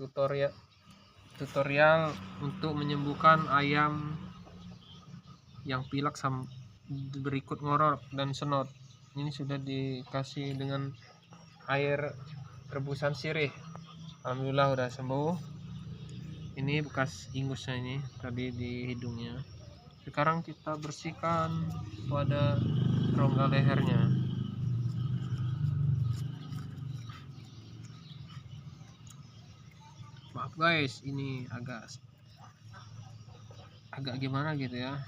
tutorial untuk menyembuhkan ayam yang pilek berikut ngorok dan senot. Ini sudah dikasih dengan air rebusan sirih. Alhamdulillah udah sembuh. Ini bekas ingusnya ini tadi di hidungnya. Sekarang kita bersihkan pada rongga lehernya. Maaf guys, ini agak gimana gitu ya,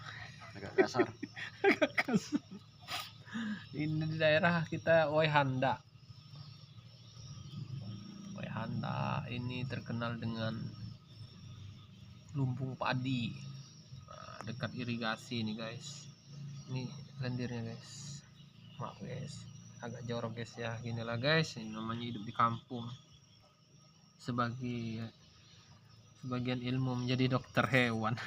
agak kasar. agak kasar. Ini di daerah kita Waihanda ini terkenal dengan lumbung padi. Nah, dekat irigasi nih guys, ini lendirnya guys. Maaf guys, agak jorok guys ya. Ginilah guys, ini namanya hidup di kampung. Sebagian ilmu menjadi dokter hewan.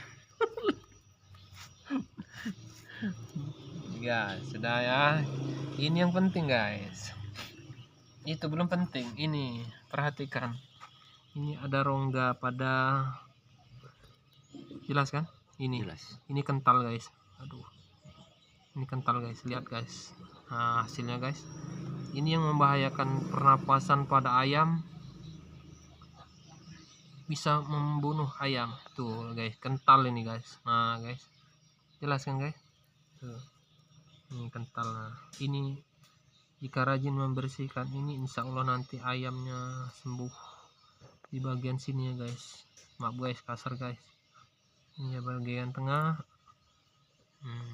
Ya sudah ya, ini yang penting guys. Itu belum penting, ini perhatikan, ini ada rongga pada, jelas kan? Jelas. Ini kental guys. Aduh, ini kental guys, lihat guys. Nah, hasilnya guys, ini yang membahayakan pernapasan pada ayam, bisa membunuh ayam. Tuh guys, kental ini guys. Nah guys, jelas kan guys? Tuh, ini kental. Nah, ini jika rajin membersihkan ini, insya Allah nanti ayamnya sembuh di bagian sini ya guys. Maaf guys, kasar guys. Ini ya bagian tengah.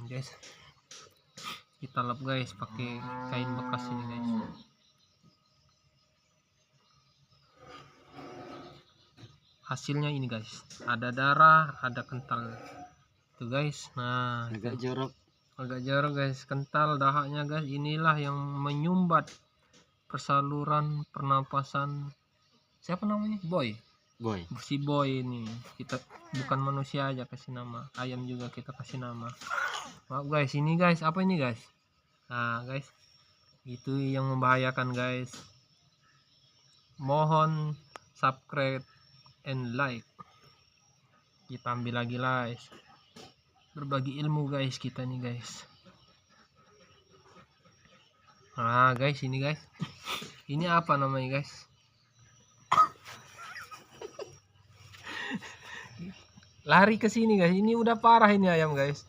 Guys, kita lap guys pakai kain bekas ini guys. Hasilnya ini guys, ada darah, ada kental tuh guys. Nah, agak jorok guys, kental dahaknya guys. Inilah yang menyumbat persaluran pernapasan, siapa namanya, boy si boy ini. Kita bukan manusia aja kasih nama, ayam juga kita kasih nama. Maaf guys, ini guys, apa ini guys? Nah guys, itu yang membahayakan guys. Mohon subscribe and like. Kita ambil lagi guys, berbagi ilmu guys kita nih guys. Nah guys, ini guys, ini apa namanya guys? Lari ke sini guys, ini udah parah ini ayam guys.